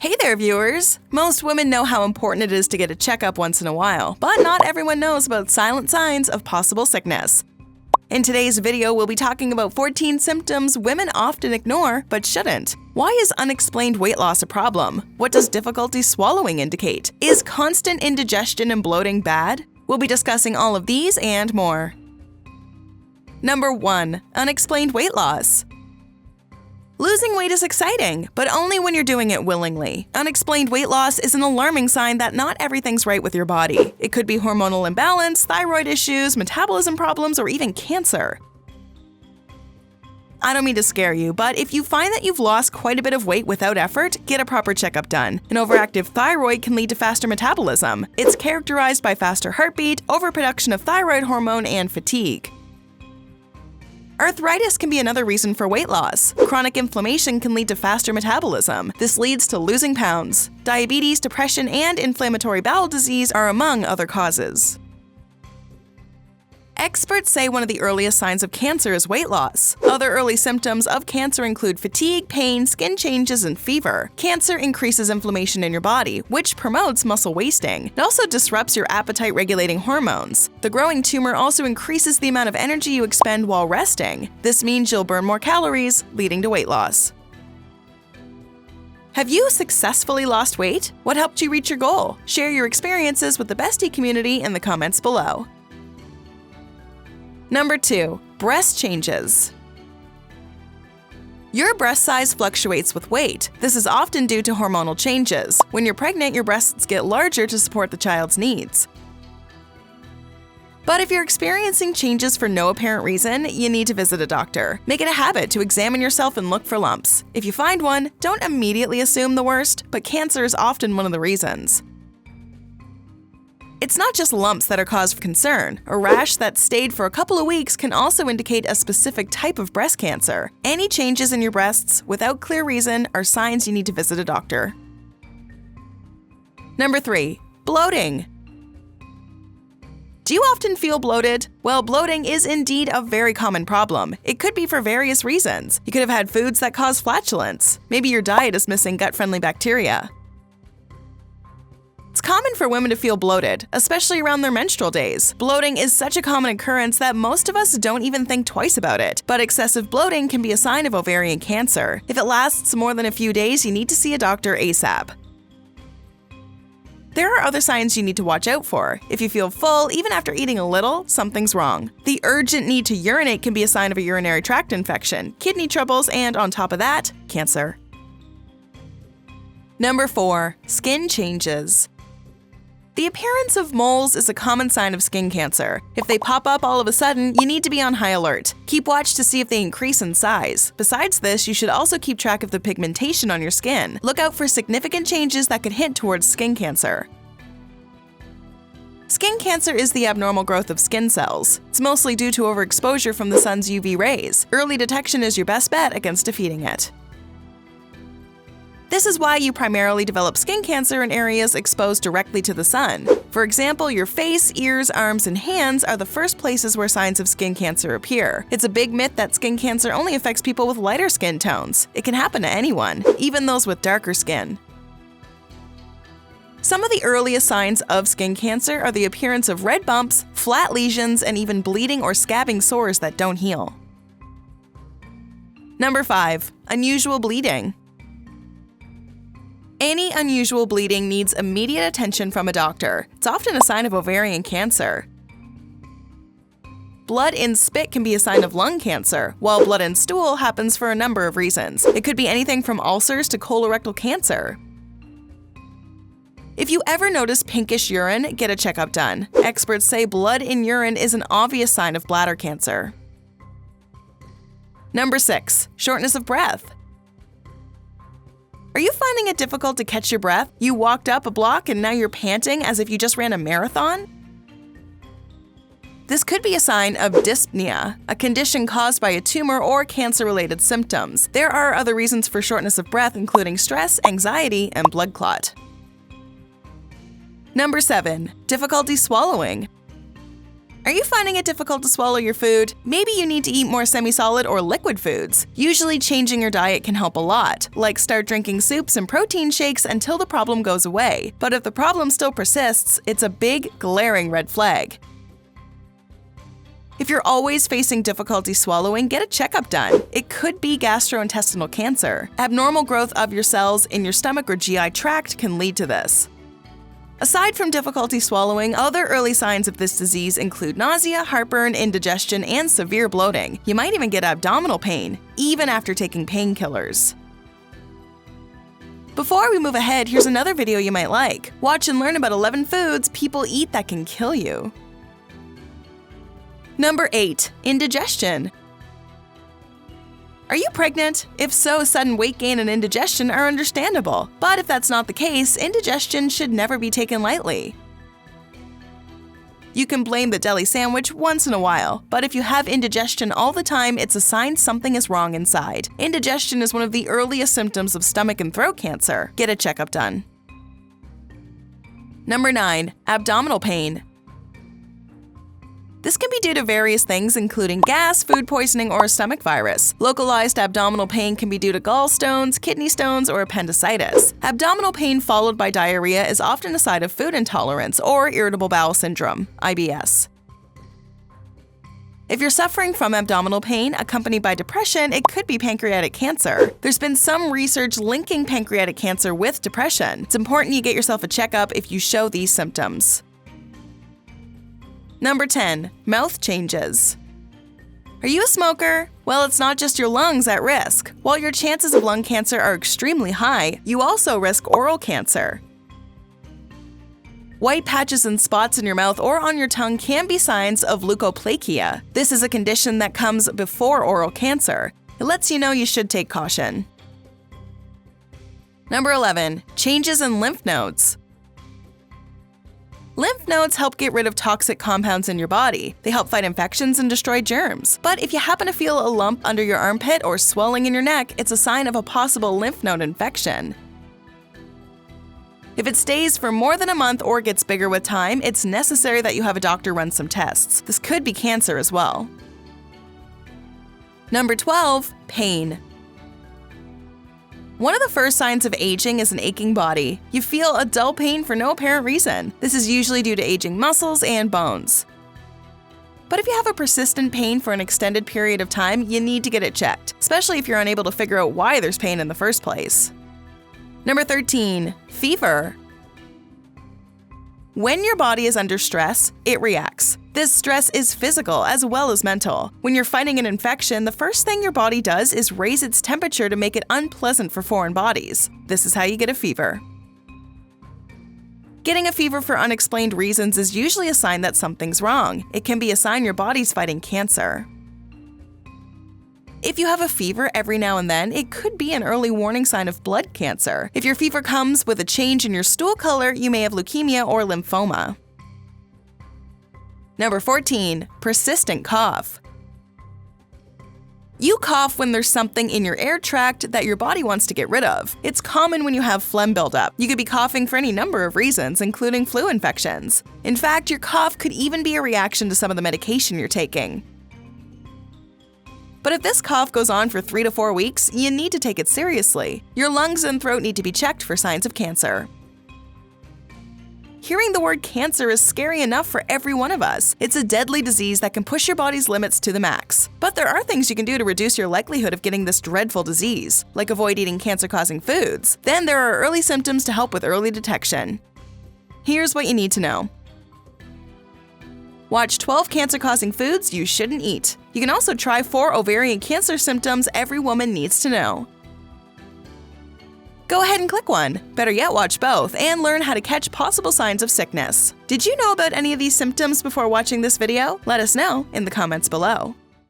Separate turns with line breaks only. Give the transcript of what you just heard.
Hey there, viewers! Most women know how important it is to get a checkup once in a while, but not everyone knows about silent signs of possible sickness. In today's video, we'll be talking about 14 symptoms women often ignore but shouldn't. Why is unexplained weight loss a problem? What does difficulty swallowing indicate? Is constant indigestion and bloating bad? We'll be discussing all of these and more. Number 1. Unexplained weight loss. Losing weight is exciting, but only when you're doing it willingly. Unexplained weight loss is an alarming sign that not everything's right with your body. It could be hormonal imbalance, thyroid issues, metabolism problems, or even cancer. I don't mean to scare you, but if you find that you've lost quite a bit of weight without effort, get a proper checkup done. An overactive thyroid can lead to faster metabolism. It's characterized by faster heartbeat, overproduction of thyroid hormone, and fatigue. Arthritis can be another reason for weight loss. Chronic inflammation can lead to faster metabolism. This leads to losing pounds. Diabetes, depression, and inflammatory bowel disease are among other causes. Experts say one of the earliest signs of cancer is weight loss. Other early symptoms of cancer include fatigue, pain, skin changes, and fever. Cancer increases inflammation in your body, which promotes muscle wasting. It also disrupts your appetite-regulating hormones. The growing tumor also increases the amount of energy you expend while resting. This means you'll burn more calories, leading to weight loss. Have you successfully lost weight? What helped you reach your goal? Share your experiences with the Bestie community in the comments below. Number 2. Breast changes. Your breast size fluctuates with weight. This is often due to hormonal changes. When you're pregnant, your breasts get larger to support the child's needs. But if you're experiencing changes for no apparent reason, you need to visit a doctor. Make it a habit to examine yourself and look for lumps. If you find one, don't immediately assume the worst, but cancer is often one of the reasons. It's not just lumps that are cause for concern. A rash that stayed for a couple of weeks can also indicate a specific type of breast cancer. Any changes in your breasts without clear reason are signs you need to visit a doctor. Number 3. Bloating. Do you often feel bloated? Well, bloating is indeed a very common problem. It could be for various reasons. You could have had foods that cause flatulence. Maybe your diet is missing gut-friendly bacteria. It's common for women to feel bloated, especially around their menstrual days. Bloating is such a common occurrence that most of us don't even think twice about it. But excessive bloating can be a sign of ovarian cancer. If it lasts more than a few days, you need to see a doctor ASAP. There are other signs you need to watch out for. If you feel full, even after eating a little, something's wrong. The urgent need to urinate can be a sign of a urinary tract infection, kidney troubles, and on top of that, cancer. Number 4. Skin changes. The appearance of moles is a common sign of skin cancer. If they pop up all of a sudden, you need to be on high alert. Keep watch to see if they increase in size. Besides this, you should also keep track of the pigmentation on your skin. Look out for significant changes that could hint towards skin cancer. Skin cancer is the abnormal growth of skin cells. It's mostly due to overexposure from the sun's UV rays. Early detection is your best bet against defeating it. This is why you primarily develop skin cancer in areas exposed directly to the sun. For example, your face, ears, arms, and hands are the first places where signs of skin cancer appear. It's a big myth that skin cancer only affects people with lighter skin tones. It can happen to anyone, even those with darker skin. Some of the earliest signs of skin cancer are the appearance of red bumps, flat lesions, and even bleeding or scabbing sores that don't heal. Number 5. Unusual bleeding. Any unusual bleeding needs immediate attention from a doctor. It's often a sign of ovarian cancer. Blood in spit can be a sign of lung cancer, while blood in stool happens for a number of reasons. It could be anything from ulcers to colorectal cancer. If you ever notice pinkish urine, get a checkup done. Experts say blood in urine is an obvious sign of bladder cancer. Number 6. Shortness of breath. Are you finding it difficult to catch your breath? You walked up a block and now you're panting as if you just ran a marathon? This could be a sign of dyspnea, a condition caused by a tumor or cancer-related symptoms. There are other reasons for shortness of breath, including stress, anxiety, and blood clot. Number 7. Difficulty swallowing. Are you finding it difficult to swallow your food? Maybe you need to eat more semi-solid or liquid foods. Usually changing your diet can help a lot, like start drinking soups and protein shakes until the problem goes away. But if the problem still persists, it's a big, glaring red flag. If you're always facing difficulty swallowing, get a checkup done. It could be gastrointestinal cancer. Abnormal growth of your cells in your stomach or GI tract can lead to this. Aside from difficulty swallowing, other early signs of this disease include nausea, heartburn, indigestion, and severe bloating. You might even get abdominal pain, even after taking painkillers. Before we move ahead, here's another video you might like. Watch and learn about 11 foods people eat that can kill you. Number 8. Indigestion. Are you pregnant? If so, sudden weight gain and indigestion are understandable. But if that's not the case, indigestion should never be taken lightly. You can blame the deli sandwich once in a while, but if you have indigestion all the time, it's a sign something is wrong inside. Indigestion is one of the earliest symptoms of stomach and throat cancer. Get a checkup done. Number 9. Abdominal pain. This can be due to various things, including gas, food poisoning, or a stomach virus. Localized abdominal pain can be due to gallstones, kidney stones, or appendicitis. Abdominal pain followed by diarrhea is often a sign of food intolerance or irritable bowel syndrome, IBS. If you're suffering from abdominal pain accompanied by depression, it could be pancreatic cancer. There's been some research linking pancreatic cancer with depression. It's important you get yourself a checkup if you show these symptoms. Number 10. Mouth changes. Are you a smoker? Well, it's not just your lungs at risk. While your chances of lung cancer are extremely high, you also risk oral cancer. White patches and spots in your mouth or on your tongue can be signs of leukoplakia. This is a condition that comes before oral cancer. It lets you know you should take caution. Number 11. Changes in lymph nodes. Lymph nodes help get rid of toxic compounds in your body. They help fight infections and destroy germs. But if you happen to feel a lump under your armpit or swelling in your neck, it's a sign of a possible lymph node infection. If it stays for more than a month or gets bigger with time, it's necessary that you have a doctor run some tests. This could be cancer as well. Number 12. Pain. One of the first signs of aging is an aching body. You feel a dull pain for no apparent reason. This is usually due to aging muscles and bones. But if you have a persistent pain for an extended period of time, you need to get it checked, especially if you're unable to figure out why there's pain in the first place. Number 13. Fever. When your body is under stress, it reacts. This stress is physical as well as mental. When you're fighting an infection, the first thing your body does is raise its temperature to make it unpleasant for foreign bodies. This is how you get a fever. Getting a fever for unexplained reasons is usually a sign that something's wrong. It can be a sign your body's fighting cancer. If you have a fever every now and then, it could be an early warning sign of blood cancer. If your fever comes with a change in your stool color, you may have leukemia or lymphoma. Number 14. Persistent cough. You cough when there's something in your air tract that your body wants to get rid of. It's common when you have phlegm buildup. You could be coughing for any number of reasons, including flu infections. In fact, your cough could even be a reaction to some of the medication you're taking. But if this cough goes on for 3 to 4 weeks, you need to take it seriously. Your lungs and throat need to be checked for signs of cancer. Hearing the word cancer is scary enough for every one of us. It's a deadly disease that can push your body's limits to the max. But there are things you can do to reduce your likelihood of getting this dreadful disease, like avoid eating cancer-causing foods. Then there are early symptoms to help with early detection. Here's what you need to know. Watch 12 cancer-causing foods you shouldn't eat. You can also try 4 ovarian cancer symptoms every woman needs to know. Go ahead and click one. Better yet, watch both and learn how to catch possible signs of sickness. Did you know about any of these symptoms before watching this video? Let us know in the comments below.